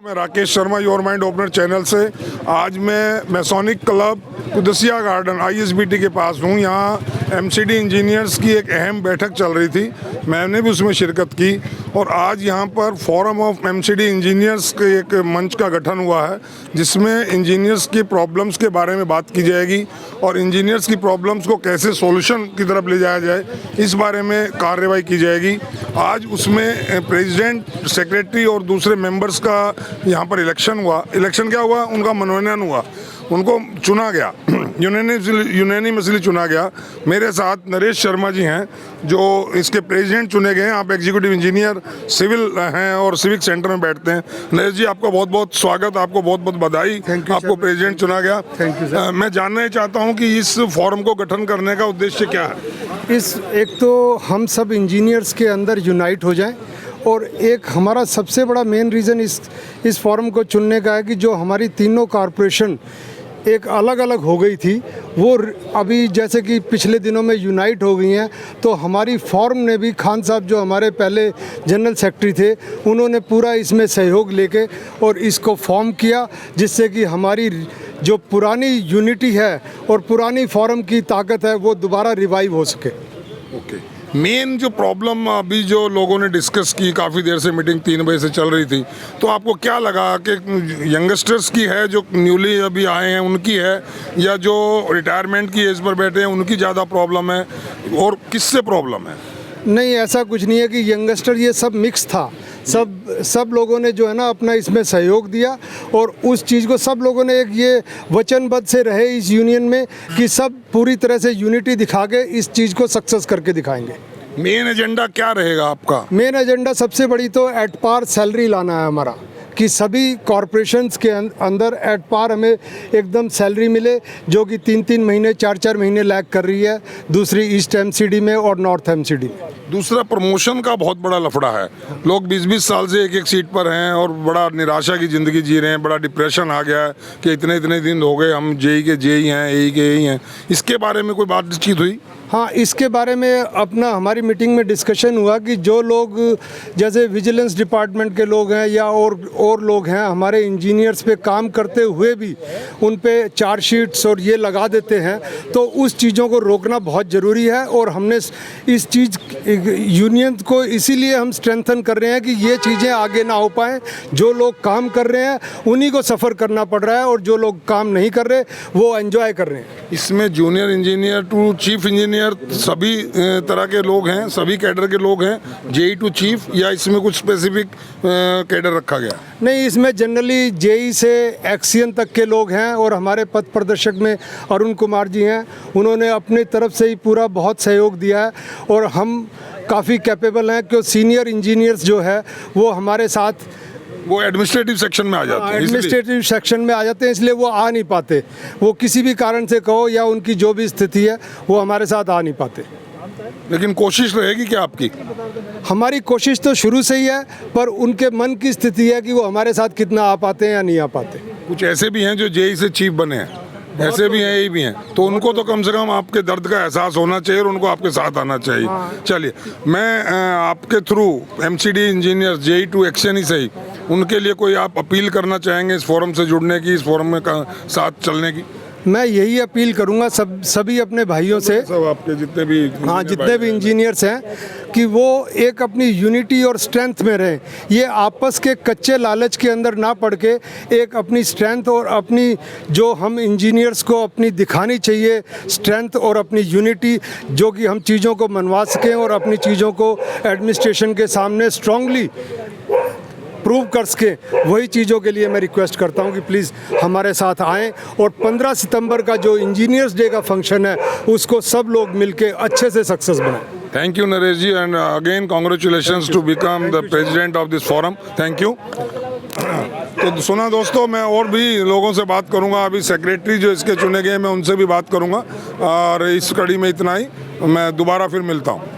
मैं Rakesh Sharma your mind opener channel से। आज मैं मैसोनिक क्लब कुदसिया गार्डन ISBT के पास हूँ। यहाँ MCD इंजीनियर्स की एक अहम बैठक चल रही थी, मैंने भी उसमें शिरकत की। और आज यहाँ पर फोरम ऑफ MCD इंजीनियर्स के एक मंच का गठन हुआ है, जिसमें इंजीनियर्स की प्रॉब्लम्स के बारे में बात की जाएगी और इंजीनियर्स की प्रॉब्लम्स को कैसे सॉल्यूशन की तरफ ले जाया जाए, इस बारे में कार्रवाई की जाएगी। आज उसमें प्रेसिडेंट, सेक्रेटरी और दूसरे मेंबर्स का यहाँ पर इलेक्शन हुआ। इलेक्शन क्या हुआ, उनका मनोनयन हुआ, उनको चुना गया, यूनानिमसली चुना गया। मेरे साथ नरेश शर्मा जी हैं जो इसके प्रेसिडेंट चुने गए हैं। आप एग्जीक्यूटिव इंजीनियर सिविल हैं और सिविक सेंटर में बैठते हैं। नरेश जी, आपका बहुत बहुत स्वागत, आपको बहुत बहुत बधाई, आपको प्रेसिडेंट चुना गया। Thank you sir. मैं जानना चाहता हूँ कि इस फोरम को गठन करने का उद्देश्य क्या है। एक तो हम सब इंजीनियर्स के अंदर यूनाइट हो जाएं, और एक हमारा सबसे बड़ा मेन रीज़न इस फोरम को चुनने का है कि जो हमारी तीनों कॉरपोरेशन एक अलग अलग हो गई थी, वो अभी जैसे कि पिछले दिनों में यूनाइट हो गई हैं। तो हमारी फॉर्म ने भी, खान साहब जो हमारे पहले जनरल सेक्रेटरी थे, उन्होंने पूरा इसमें सहयोग लेके और इसको फॉर्म किया, जिससे कि हमारी जो पुरानी यूनिटी है और पुरानी फॉरम की ताकत है वो दोबारा रिवाइव हो सके। ओके, मेन जो प्रॉब्लम अभी जो लोगों ने डिस्कस की, काफ़ी देर से मीटिंग 3 बजे से चल रही थी, तो आपको क्या लगा कि यंगस्टर्स की है, जो न्यूली अभी आए हैं उनकी है, या जो रिटायरमेंट की एज पर बैठे हैं उनकी ज़्यादा प्रॉब्लम है, और किससे प्रॉब्लम है? नहीं, ऐसा कुछ नहीं है कि यंगस्टर, ये सब मिक्स था। सब लोगों ने जो है ना अपना इसमें सहयोग दिया, और उस चीज़ को सब लोगों ने एक ये वचनबद्ध से रहे इस यूनियन में कि सब पूरी तरह से यूनिटी दिखा के इस चीज़ को सक्सेस करके दिखाएंगे। मेन एजेंडा क्या रहेगा आपका? मेन एजेंडा सबसे बड़ी तो एट पार सैलरी लाना है हमारा, कि सभी कॉरपोरेशंस के अंदर एट पार हमें एकदम सैलरी मिले, जो कि 3-3 महीने 4-4 महीने लैग कर रही है दूसरी ईस्ट MCD में और नॉर्थ MCD में। दूसरा, प्रमोशन का बहुत बड़ा लफड़ा है। लोग 20-20 साल से एक सीट पर हैं और बड़ा निराशा की ज़िंदगी जी रहे हैं, बड़ा डिप्रेशन आ गया है कि इतने दिन हो गए, हम JEE के JEE हैं, AE के AE हैं। इसके बारे में कोई बातचीत हुई? हाँ, इसके बारे में अपना हमारी मीटिंग में डिस्कशन हुआ कि जो लोग जैसे विजिलेंस डिपार्टमेंट के लोग हैं या और लोग हैं, हमारे इंजीनियर्स पे काम करते हुए भी उन पे चार्जशीट्स और ये लगा देते हैं, तो उस चीज़ों को रोकना बहुत ज़रूरी है। और हमने इस चीज़ यूनियन को इसीलिए हम स्ट्रेंथन कर रहे हैं कि ये चीज़ें आगे ना हो पाएँ। जो लोग काम कर रहे हैं उन्हीं को सफ़र करना पड़ रहा है, और जो लोग काम नहीं कर रहे वो एंजॉय कर रहे हैं। इसमें junior engineer to chief engineer सभी तरह के लोग हैं, सभी कैडर के लोग हैं, JEE टू चीफ, या इसमें कुछ स्पेसिफिक कैडर रखा गया? नहीं, इसमें जनरली JEE से एक्सियन तक के लोग हैं, और हमारे पथ प्रदर्शक में अरुण कुमार जी हैं, उन्होंने अपनी तरफ से ही पूरा बहुत सहयोग दिया है, और हम काफ़ी कैपेबल हैं कि सीनियर इंजीनियर्स जो है वो हमारे साथ, वो एडमिनिस्ट्रेटिव सेक्शन में आ जाते हैं, एडमिनिस्ट्रेटिव सेक्शन में आ जाते हैं, इसलिए वो आ नहीं पाते। वो किसी भी कारण से कहो या उनकी जो भी स्थिति है, वो हमारे साथ आ नहीं पाते। लेकिन कोशिश रहेगी क्या आपकी? हमारी कोशिश तो शुरू से ही है, पर उनके मन की स्थिति है कि वो हमारे साथ कितना आ पाते हैं या नहीं आ पाते। कुछ ऐसे भी हैं जो JEE से चीफ बने हैं, ऐसे भी हैं, AE भी हैं, तो उनको तो कम से कम आपके दर्द का एहसास होना चाहिए और उनको आपके साथ आना चाहिए। चलिए, मैं आपके through MCD engineer JEE to action ही सही, उनके लिए कोई आप अपील करना चाहेंगे इस फोरम से जुड़ने की, इस फोरम में साथ चलने की? मैं यही अपील करूंगा सभी अपने भाइयों से, सब आपके जितने भी, हाँ, जितने भी इंजीनियर्स हैं, कि वो एक अपनी यूनिटी और स्ट्रेंथ में रहें। ये आपस के कच्चे लालच के अंदर ना पड़ के एक अपनी स्ट्रेंथ और अपनी, जो हम इंजीनियर्स को अपनी दिखानी चाहिए स्ट्रेंथ और अपनी यूनिटी, जो कि हम चीज़ों को मनवा सकें और अपनी चीज़ों को एडमिनिस्ट्रेशन के सामने स्ट्रांगली प्रूव कर सके। वही चीज़ों के लिए मैं रिक्वेस्ट करता हूं कि प्लीज़ हमारे साथ आएं, और 15 सितंबर का जो इंजीनियर्स डे का फंक्शन है उसको सब लोग मिलके अच्छे से सक्सेस बनाएं। Thank you Naresh ji, and again congratulations to become the president of this forum. Thank you. तो सुना दोस्तों, मैं और भी लोगों से बात करूंगा, अभी सेक्रेटरी जो इसके चुने गए मैं उनसे भी बात करूंगा, और इस कड़ी में इतना ही, मैं दोबारा फिर मिलता हूँ।